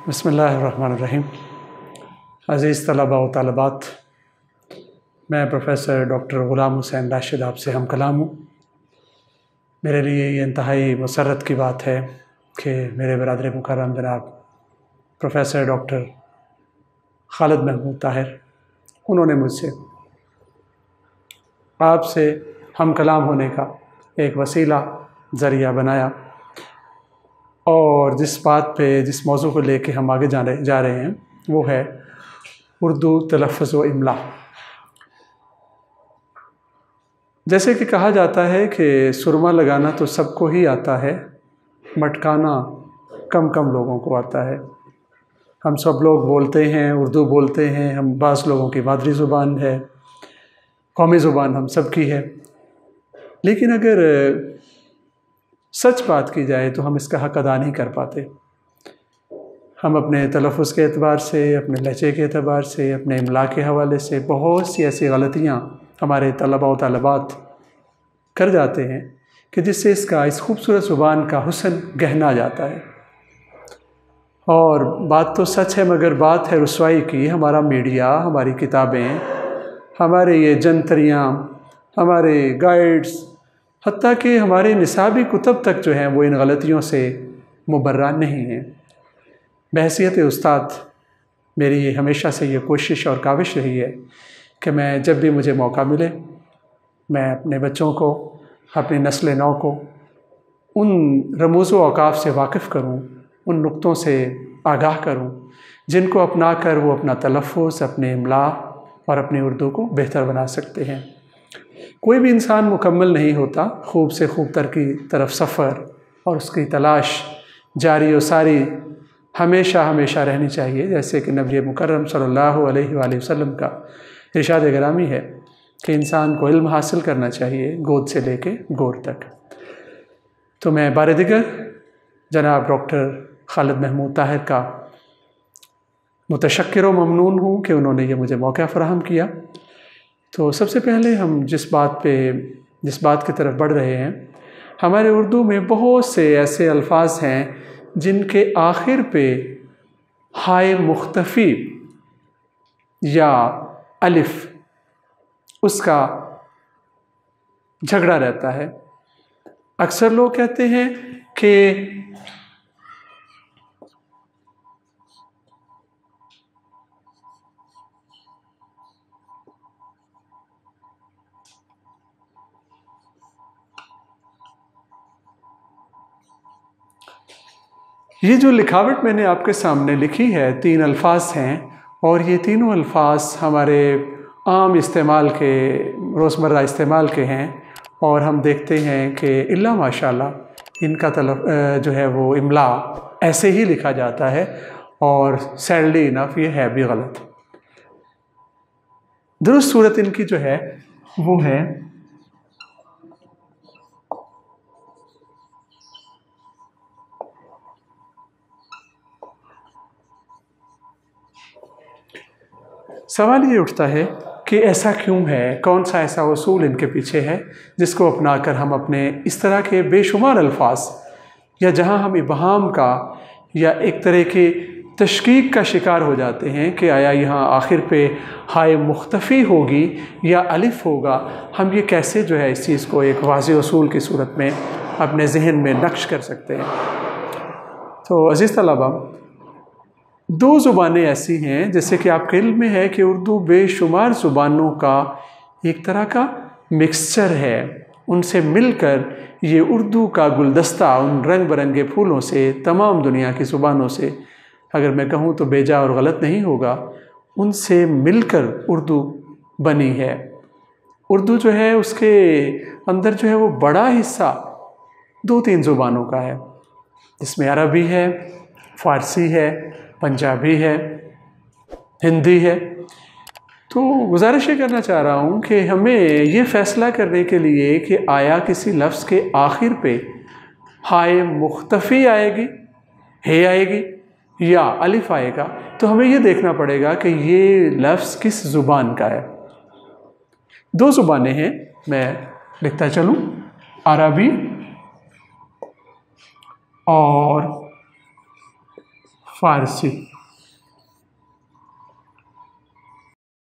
बिस्मिल्लाहिर्रहमानिर्रहीम। अज़ीज़ तलबा व तालिबात, मैं प्रोफ़ेसर डॉक्टर ग़ुलाम हुसैन राशिद आपसे हम कलाम हूँ। मेरे लिए ये इंतहाई मसर्रत की बात है कि मेरे बिरादर मुकर्रम जनाब प्रोफ़ेसर डॉक्टर खालिद महमूद ताहिर, उन्होंने मुझसे आपसे हम कलाम होने का एक वसीला ज़रिया बनाया और जिस मौज़ू को लेके हम आगे जा रहे हैं वो है उर्दू तलफ़्फ़ुज़ व इमला। जैसे कि कहा जाता है कि सुरमा लगाना तो सबको ही आता है, मटकाना कम कम लोगों को आता है। हम सब लोग बोलते हैं, उर्दू बोलते हैं, हम बाज़ लोगों की मादरी ज़ुबान है, कौमी ज़ुबान हम सब की है। लेकिन अगर सच बात की जाए तो हम इसका हक़ अदा नहीं कर पाते। हम अपने तलफ़्फ़ुज़ के एतबार से, अपने लहजे के एतबार से, अपने इमला के हवाले से बहुत सी ऐसी गलतियाँ हमारे तलबा व तालिबात कर जाते हैं कि जिससे इस खूबसूरत ज़ुबान का हुस्न गहना जाता है। और बात तो सच है, मगर बात है रुसवाई की। हमारा मीडिया, हमारी किताबें, हमारे ये जंतरियाँ, हमारे गाइड्स, हत्ता कि हमारे निसाबी कुतब तक जो हैं वो इन गलतियों से मुबर्रा नहीं हैं। बहैसियत उस्ताद मेरी ये हमेशा से ये कोशिश और काविश रही है कि मैं जब भी मुझे मौका मिले मैं अपने बच्चों को, अपनी नस्ल नौ को उन रमूज़ व औक़ाफ़ से वाकिफ़ करूँ, उन नुक्तों से आगाह करूँ जिनको अपना कर वो अपना तलफ़्फ़ुज़, अपने इमला और अपनी उर्दू को बेहतर बना सकते हैं। कोई भी इंसान मुकम्मल नहीं होता। खूब से खूब तर की तरफ सफ़र और उसकी तलाश जारी और सारी हमेशा हमेशा रहनी चाहिए। जैसे कि नबी मुकर्रम सल्लल्लाहु अलैहि वसल्लम का इरशाद गिरामी है कि इंसान को इल्म हासिल करना चाहिए गोद से लेके गोर तक। तो मैं बारे दिगर जनाब डॉक्टर खालिद महमूद ताहिर का मुतशक्किर व ममनून हूँ कि उन्होंने ये मुझे मौका फ़राहम किया। तो सबसे पहले हम जिस बात की तरफ बढ़ रहे हैं, हमारे उर्दू में बहुत से ऐसे अल्फाज हैं जिनके आखिर पे हाय मुख्तफ़ी या अलिफ उसका झगड़ा रहता है। अक्सर लोग कहते हैं कि ये जो लिखावट मैंने आपके सामने लिखी है, 3 अल्फाज हैं और ये तीनों अल्फाज हमारे आम इस्तेमाल के, रोज़मर्रा इस्तेमाल के हैं। और हम देखते हैं कि इल्ला माशाअल्लाह इनका जो है वो इमला ऐसे ही लिखा जाता है और सैडली इनफ ये है भी गलत। दुरुस्त सूरत इनकी जो है वो है सवाल ये उठता है कि ऐसा क्यों है, कौन सा ऐसा उसूल इनके पीछे है जिसको अपनाकर हम अपने इस तरह के बेशुमार अल्फाज या जहां हम इबहाम का या एक तरह के तशकीक का शिकार हो जाते हैं कि आया यहाँ आखिर पे हाय मुख्तफ़ी होगी या अलिफ होगा। हम ये कैसे जो है इस चीज़ को एक वाज़ेह उसूल की सूरत में अपने जहन में नक्श कर सकते हैं। तो अज़ीज़ तलबा, 2 ज़ुबानें ऐसी हैं जैसे कि आपके इल्म में है कि उर्दू बेशुमार ज़ुबानों का एक तरह का मिक्सचर है। उनसे मिलकर ये उर्दू का गुलदस्ता उन रंग बिरंगे फूलों से, तमाम दुनिया की ज़ुबानों से, अगर मैं कहूँ तो बेजा और गलत नहीं होगा, उनसे मिलकर उर्दू बनी है। उर्दू जो है उसके अंदर जो है वो बड़ा हिस्सा 2-3 ज़ुबानों का है, जिसमें अरबी है, फ़ारसी है, पंजाबी है, हिंदी है। तो गुजारिश ये करना चाह रहा हूँ कि हमें ये फ़ैसला करने के लिए कि आया किसी लफ्ज़ के आखिर पे हाय मुख्तफ़ी आएगी, हे आएगी या अलिफ आएगा, तो हमें ये देखना पड़ेगा कि ये लफ्ज़ किस ज़ुबान का है। 2 ज़ुबानें हैं, मैं लिखता चलूँ, अरबी और फ़ारसी।